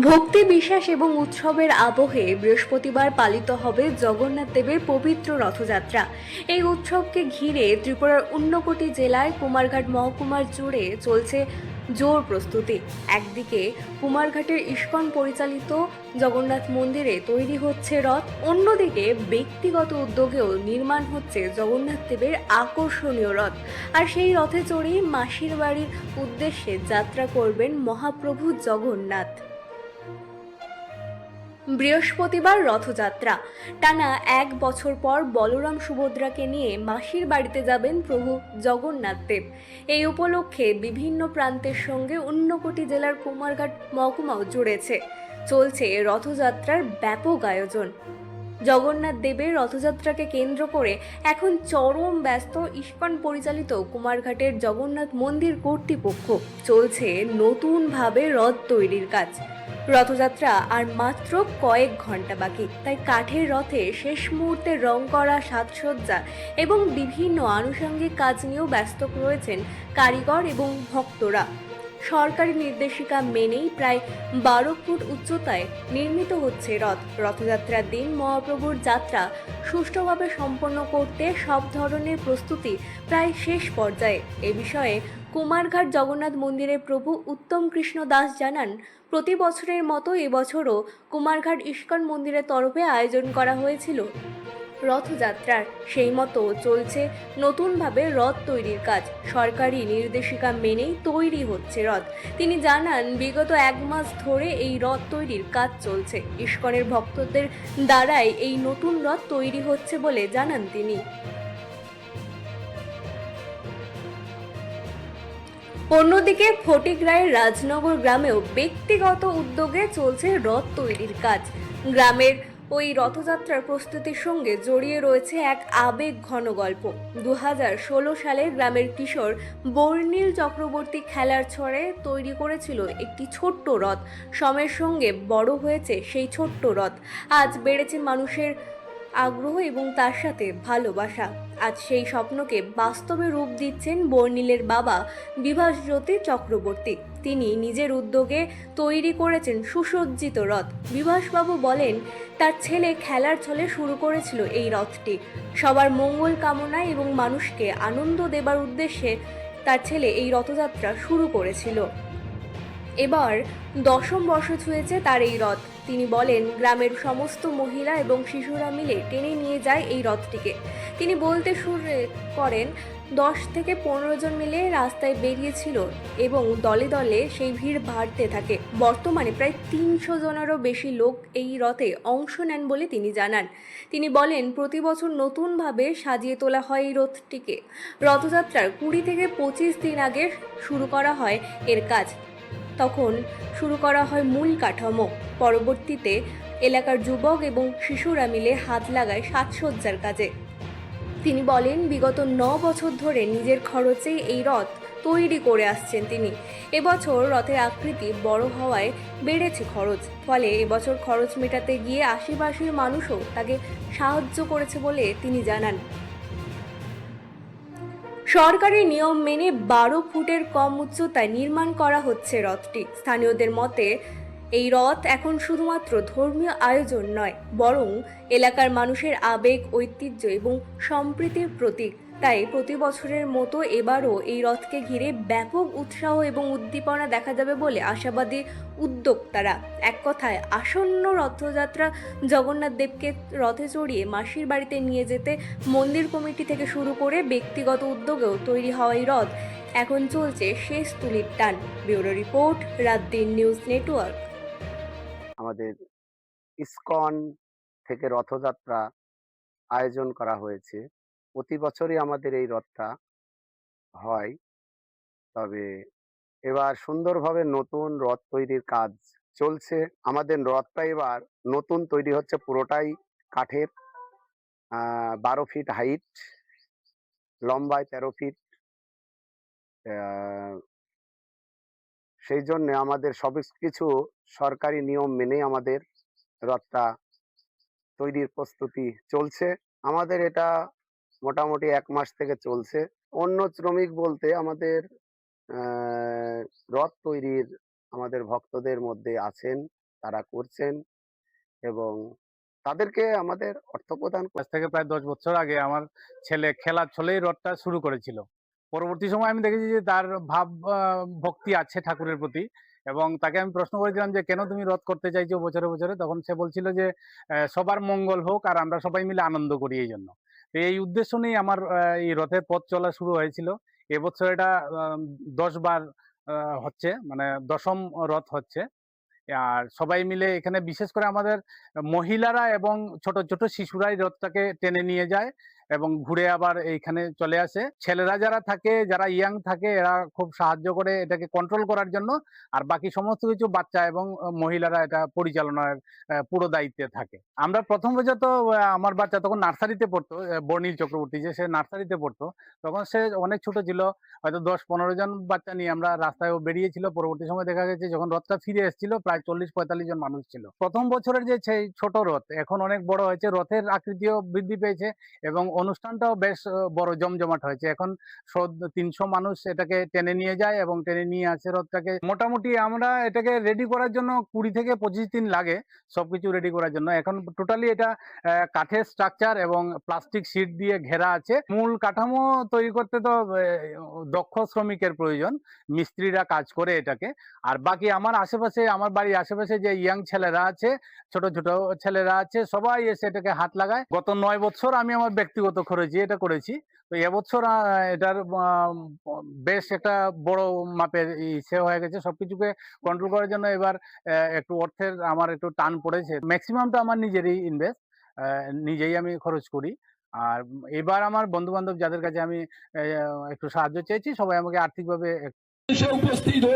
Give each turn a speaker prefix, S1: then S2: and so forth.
S1: ভক্তি, বিশ্বাস এবং উৎসবের আবহে বৃহস্পতিবার পালিত হবে জগন্নাথ দেবের পবিত্র রথযাত্রা। এই উৎসবকে ঘিরে ত্রিপুরার ঊনকোটি জেলায় কুমারঘাট মহকুমার জুড়ে চলছে জোর প্রস্তুতি। একদিকে কুমারঘাটের ইস্কন পরিচালিত জগন্নাথ মন্দিরে তৈরি হচ্ছে রথ, অন্যদিকে ব্যক্তিগত উদ্যোগেও নির্মাণ হচ্ছে জগন্নাথ দেবের আকর্ষণীয় রথ। আর সেই রথে চড়েই মাসির বাড়ির উদ্দেশ্যে যাত্রা করবেন মহাপ্রভু জগন্নাথ। বৃহস্পতিবার রথযাত্রা। টানা 1 বছর পর বলরাম সুভদ্রাকে নিয়ে মাসির বাড়িতে যাবেন প্রভু জগন্নাথ দেব। এই উপলক্ষে বিভিন্ন প্রান্তের সঙ্গে ঊনকোটি জেলার কুমারঘাট মহকুমাও জুড়েছে। চলছে রথযাত্রার ব্যাপক আয়োজন। জগন্নাথ দেবের রথযাত্রাকে কেন্দ্র করে এখন চরম ব্যস্ত ইস্কন পরিচালিত কুমারঘাটের জগন্নাথ মন্দির কর্তৃপক্ষ। চলছে নতুনভাবে রথ তৈরির কাজ। রথযাত্রা আর মাত্র কয়েক ঘন্টা বাকি, তাই কাঠের রথে শেষ মুহূর্তে রং করা সাজসজ্জা এবং বিভিন্ন আনুষঙ্গিক কাজ নিয়েও ব্যস্ত রয়েছেন কারিগর এবং ভক্তরা। সরকারি নির্দেশিকা মেনেই প্রায় 12 ফুট উচ্চতায় নির্মিত হচ্ছে রথ। রথযাত্রার দিন মহাপ্রভুর যাত্রা সুষ্ঠুভাবে সম্পন্ন করতে সব ধরনের প্রস্তুতি প্রায় শেষ পর্যায়ে। এ বিষয়ে কুমারঘাট জগন্নাথ মন্দিরের প্রভু উত্তম কৃষ্ণ দাস জানান, প্রতি বছরের মতো এবছরও কুমারঘাট ইস্কন মন্দিরের তরফে আয়োজন করা হয়েছিল রথযাত্রার। সেই মতো চলছে নতুনভাবে রথ তৈরির কাজ। সরকারি নির্দেশিকা মেনেই তৈরি হচ্ছে রথ। তিনি জানান, বিগত 1 মাস ধরে এই রথ তৈরির কাজ চলছে। ইস্কনের ভক্তদের দ্বারাই এই নতুন রথ তৈরি হচ্ছে বলে জানান তিনি। অন্যদিকে ফটিকরায়ের রাজনগর গ্রামেও ব্যক্তিগত উদ্যোগে চলছে রথ তৈরির কাজ। গ্রামের ওই রথযাত্রার প্রস্তুতির সঙ্গে জড়িয়ে রয়েছে এক আবেগ ঘন গল্প। 2016 সালে গ্রামের কিশোর বর্ণিল চক্রবর্তী খেলার ছড়ে তৈরি করেছিল একটি ছোট্ট রথ। সময়ের সঙ্গে বড় হয়েছে সেই ছোট্ট রথ। আজ বেড়েছে মানুষের আগ্রহ এবং তার সাথে ভালোবাসা। আজ সেই স্বপ্নকে বাস্তবে রূপ দিচ্ছেন বর্ণিলের বাবা বিভাসজ্যোতি চক্রবর্তী। তিনি নিজের উদ্যোগে তৈরি করেছেন সুসজ্জিত রথ। বিভাসবাবু বলেন, তার ছেলে খেলার ছলে শুরু করেছিল এই রথটি। সবার মঙ্গল কামনায় এবং মানুষকে আনন্দ দেবার উদ্দেশ্যে তার ছেলে এই রথযাত্রা শুরু করেছিল। এবার 10ম বর্ষ ছুঁয়েছে তার এই রথ। তিনি বলেন, গ্রামের সমস্ত মহিলা এবং শিশুরা মিলে টেনে নিয়ে যায় এই রথটিকে। তিনি বলতে শুরু করেন, 10 থেকে 15 জন মিলে রাস্তায় বেরিয়েছিল এবং দলে দলে সেই ভিড় বাড়তে থাকে। বর্তমানে প্রায় 300 জনেরও বেশি লোক এই রথে অংশ নেন বলে তিনি জানান। তিনি বলেন, প্রতি বছর নতুনভাবে সাজিয়ে তোলা হয় এই রথটিকে। রথযাত্রার 20 থেকে 25 দিন আগে শুরু করা হয় এর কাজ। তখন শুরু করা হয় মূল কাঠামো। পরবর্তীতে এলাকার যুবক এবং শিশুরা মিলে হাত লাগায় সাজসজ্জার কাজে। তিনি বলেন, বিগত 9 বছর ধরে নিজের খরচেই এই রথ তৈরি করে আসছেন তিনি। এবছর রথের আকৃতি বড় হওয়ায় বেড়েছে খরচ। ফলে এবছর খরচ মেটাতে গিয়ে আশেপাশের মানুষও তাকে সাহায্য করেছে বলে তিনি জানান। সরকারি নিয়ম মেনে 12 ফুটের কম উচ্চতায় নির্মাণ করা হচ্ছে রথটি। স্থানীয়দের মতে এই রথ এখন শুধুমাত্র ধর্মীয় আয়োজন নয়, বরং এলাকার মানুষের আবেগ, ঐতিহ্য এবং সম্প্রীতির প্রতীক। তাই প্রতি বছরের মতো এবারও এই রথকে ঘিরে ব্যাপক উৎসাহ এবং উদ্দীপনা দেখা যাবে বলে আশাবাদী উদ্যোক্তারা। এক কথায়, আসন্ন রথযাত্রা জগন্নাথ দেবকে রথে চড়িয়ে মাসির বাড়িতে নিয়ে যেতে মন্দির কমিটি থেকে শুরু করে ব্যক্তিগত উদ্যোগেও তৈরি হওয়া এই রথ এখন চলছে শেষ তুলির টান। ব্যুরো রিপোর্ট, রাত-দিন নিউজ নেটওয়ার্ক।
S2: আমাদের ইসকন থেকে রথযাত্রা আয়োজন করা হয়েছে। প্রতি বছরই আমাদের এই রথটা হয়। তবে এবার সুন্দরভাবে নতুন রথ তৈরির কাজ চলছে। আমাদের রথটা এবার নতুন তৈরি হচ্ছে, পুরোটাই কাঠের। 12 ফিট হাইট, লম্বায় 13 ফিট। আহ, সেই জন্য আমাদের সবকিছু সরকারি নিয়ম মেনেই আমাদের রথটা তৈরির প্রস্তুতি চলছে। আমাদের এটা মোটামুটি 1 মাস থেকে চলছে। অন্য শ্রমিক বলতে আমাদের রথ তৈরির আমাদের ভক্তদের মধ্যে আছেন তারা করছেন এবং তাদেরকে আমাদের অর্থ প্রদান
S3: আজ থেকে প্রায় 10 বছর আগে আমার ছেলে খেলার ছলেই রথটা শুরু করেছিল। পরবর্তী সময়ে আমি দেখেছি যে তার ভাব ভক্তি আছে ঠাকুরের প্রতি, এবং তাকে আমি প্রশ্ন করেছিলাম যে কেন তুমি রথ করতে চাইছো বছরে বছরে? তখন সে বলছিল যে সবার মঙ্গল হোক আর আমরা সবাই মিলে আনন্দ করি এই জন্য। তো এই উদ্দেশ্য নিয়েই আমার এই রথের পথ চলা শুরু হয়েছিল। এবছর এটা 10 বার হচ্ছে, মানে 10ম রথ হচ্ছে। আর সবাই মিলে এখানে বিশেষ করে আমাদের মহিলারা এবং ছোট ছোট শিশুরাই রথটাকে টেনে নিয়ে যায় এবং ঘুরে আবার এইখানে চলে আসে। ছেলেরা যারা থাকে, যারা ইয়াং থাকে, এরা খুব সাহায্য করে এটাকে কন্ট্রোল করার জন্য। আর বাকি সমস্ত কিছু বাচ্চা এবং মহিলারা এটা পরিচালনার পুরো দায়িত্বে থাকে। আমরা প্রথম বছর তো আমার বাচ্চা তখন নার্সারিতে পড়তো, বর্ণিল চক্রবর্তী, যে সে নার্সারিতে পড়তো, তখন সে অনেক ছোট ছিল, হয়তো 10-15 জন বাচ্চা নিয়ে আমরা রাস্তায় বেরিয়েছিল। পরবর্তী সময় দেখা গেছে যখন রথটা ফিরে এসেছিল প্রায় 40-45 জন মানুষ ছিল। প্রথম বছরের যে সেই ছোট রথ এখন অনেক বড় হয়েছে, রথের আকৃতিও বৃদ্ধি পেয়েছে এবং অনুষ্ঠানটাও বেশ বড় জমজমাট হয়েছে। এখন 300 মানুষ এটাকে টেনে নিয়ে যায় এবং টেনে নিয়ে আসে রথটাকে। মোটামুটি আমরা এটাকে রেডি করার জন্য 20 থেকে 25 দিন লাগে সবকিছু রেডি করার জন্য। এখন টোটালি এটা কাঠের স্ট্রাকচার এবং প্লাস্টিক শীট দিয়ে ঘেরা আছে। মূল কাঠামো তৈরি করতে তো দক্ষ শ্রমিকের প্রয়োজন, মিস্ত্রিরা কাজ করে এটাকে। আর বাকি আমার আশেপাশে, আমার বাড়ির আশেপাশে যে ইয়াং ছেলেরা আছে, ছোট ছোট ছেলেরা আছে, সবাই এসে এটাকে হাত লাগায়। গত 9 বছর আমি আমার ব্যক্তিগত খরচে এটা করেছি। তো এবছর এটার বেশ একটা বড় মাপের ইসে হয়ে গেছে। সবকিছুকে কন্ট্রোল করার জন্য এবার একটু অর্থের আমার একটু টান পড়েছে। ম্যাক্সিমামটা আমার নিজেরই ইনভেস্ট, নিজেই আমি খরচ করি। আর এবার আমার বন্ধু বান্ধব যাদের কাছে আমি একটু সাহায্য চেয়েছি, সবাই আমাকে আর্থিকভাবে
S4: এসে উপস্থিত হয়ে